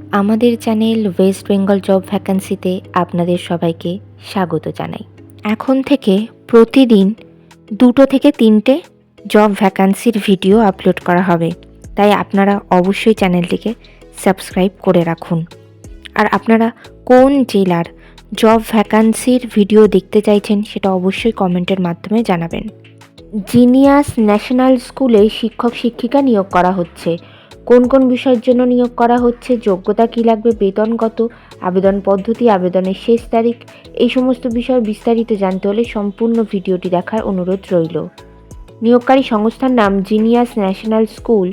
আমাদের channel West Bengal job ভ্যাকান্সিতে আপনাদের সবাইকে স্বাগত জানাই। এখন থেকে প্রতিদিন 2 থেকে 3টে জব ভ্যাকান্সির ভিডিও আপলোড করা হবে, তাই আপনারা অবশ্যই চ্যানেলটিকে সাবস্ক্রাইব করে রাখুন। আর আপনারা কোন জেলার জব ভ্যাকান্সির ভিডিও দেখতে চাইছেন সেটা অবশ্যই কমেন্টের মাধ্যমে জানাবেন। জিনিয়াস ন্যাশনাল স্কুলে শিক্ষক শিক্ষিকা নিয়োগ করা হচ্ছে। কোন কোন বিষয়ের জন্য নিয়োগ করা হচ্ছে, যোগ্যতা কী লাগবে, বেতন কত, আবেদন পদ্ধতি, আবেদনের শেষ তারিখ, এই সমস্ত বিষয় বিস্তারিত জানতে হলে সম্পূর্ণ ভিডিওটি দেখার অনুরোধ রইল। নিয়োগকারী সংস্থার নাম জিনিয়াস ন্যাশনাল স্কুল।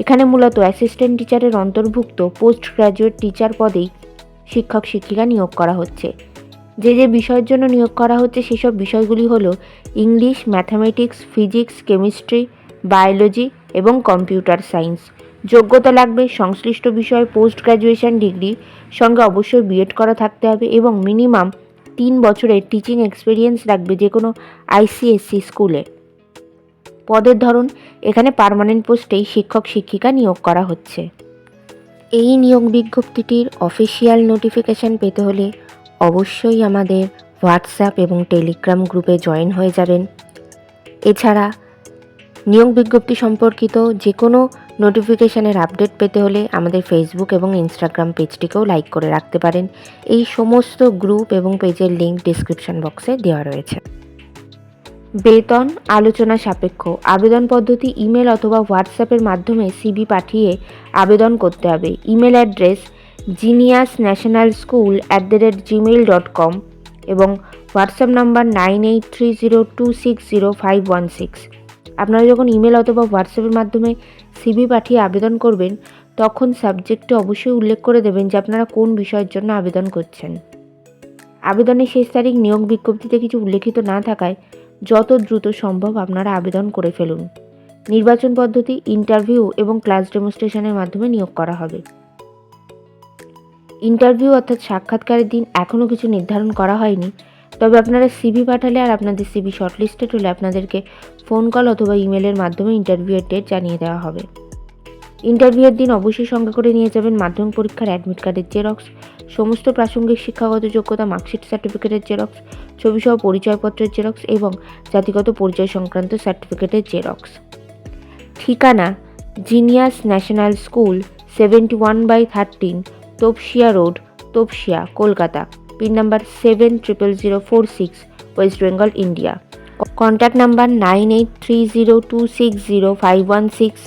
এখানে মূলত অ্যাসিস্ট্যান্ট টিচারের অন্তর্ভুক্ত পোস্ট গ্র্যাজুয়েট টিচার পদেই শিক্ষক শিক্ষিকা নিয়োগ করা হচ্ছে। যে বিষয়ের জন্য নিয়োগ করা হচ্ছে সেসব বিষয়গুলি হলো English, mathematics, physics, chemistry, biology এবং কম্পিউটার সায়েন্স। যোগ্যতা লাগবে সংশ্লিষ্ট বিষয়ে পোস্ট গ্র্যাজুয়েশন ডিগ্রি, সঙ্গে অবশ্যই বিএড করা থাকতে হবে এবং মিনিমাম 3 বছরের টিচিং এক্সপিরিয়েন্স লাগবে যে কোনো আইসিএসসি স্কুলে। পদের ধরন, এখানে পার্মানেন্ট পোস্টেই শিক্ষক শিক্ষিকা নিয়োগ করা হচ্ছে। এই নিয়োগ বিজ্ঞপ্তিটির অফিসিয়াল নোটিফিকেশান পেতে হলে অবশ্যই আমাদের হোয়াটসঅ্যাপ এবং টেলিগ্রাম গ্রুপে জয়েন হয়ে যাবেন। এছাড়া নিয়োগ বিজ্ঞপ্তি সম্পর্কিত যে কোনো নোটিফিকেশানের আপডেট পেতে হলে আমাদের ফেসবুক এবং ইনস্টাগ্রাম পেজটিকেও লাইক করে রাখতে পারেন। এই সমস্ত গ্রুপ এবং পেজের লিঙ্ক ডিসক্রিপশন বক্সে দেওয়া রয়েছে। বেতন আলোচনা সাপেক্ষ। আবেদন পদ্ধতি ইমেল অথবা হোয়াটসঅ্যাপের মাধ্যমে সিভি পাঠিয়ে আবেদন করতে হবে। ইমেল অ্যাড্রেস geniusnationalschool@gmail.com এবং হোয়াটসঅ্যাপ নাম্বার 9830260516। আপনারা যখন ইমেল অথবা হোয়াটসঅ্যাপের মাধ্যমে সিভি পাঠিয়ে আবেদন করবেন তখন সাবজেক্টে অবশ্যই উল্লেখ করে দেবেন যে আপনারা কোন বিষয়ের জন্য আবেদন করছেন। আবেদনের শেষ তারিখ নিয়োগ বিজ্ঞপ্তিতে কিছু উল্লেখিত না থাকায় যত দ্রুত সম্ভব আপনারা আবেদন করে ফেলুন। নির্বাচন পদ্ধতি ইন্টারভিউ এবং ক্লাস ডেমনস্ট্রেশনের মাধ্যমে নিয়োগ করা হবে। ইন্টারভিউ অর্থাৎ সাক্ষাৎকারের দিন এখনও কিছু নির্ধারণ করা হয়নি, তবে আপনারা সিভি পাঠালে আর আপনাদের সিভি শর্টলিস্টেড হলে আপনাদেরকে ফোন কল অথবা ইমেলের মাধ্যমে ইন্টারভিউয়ের ডেট জানিয়ে দেওয়া হবে। ইন্টারভিউয়ের দিন অবশ্যই সঙ্গে করে নিয়ে যাবেন মাধ্যমিক পরীক্ষার অ্যাডমিট কার্ডের জেরক্স, সমস্ত প্রাসঙ্গিক শিক্ষাগত যোগ্যতা মার্কশিট সার্টিফিকেটের জেরক্স, ছবিসহ পরিচয়পত্রের জেরক্স এবং জাতিগত পরিচয় সংক্রান্ত সার্টিফিকেটের জেরক্স। ঠিকানা genius national school, 71/13 Topsia road, Topsia, Kolkata. Pin number 700046, West Bengal, India. Contact number 9830260516।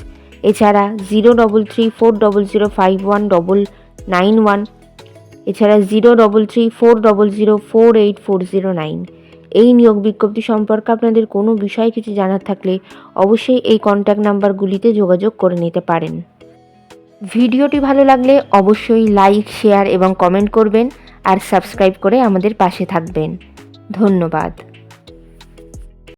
এছাড়া 0334005191, এছাড়া 033400484009। এই নিয়োগ বিজ্ঞপ্তি সম্পর্কে আপনাদের কোনো বিষয়ে কিছু জানার থাকলে অবশ্যই এই কন্ট্যাক্ট নাম্বারগুলিতে যোগাযোগ করে নিতে পারেন। ভিডিওটি ভালো লাগলে অবশ্যই লাইক, শেয়ার এবং কমেন্ট করবেন আর সাবস্ক্রাইব করে আমাদের পাশে থাকবেন। ধন্যবাদ।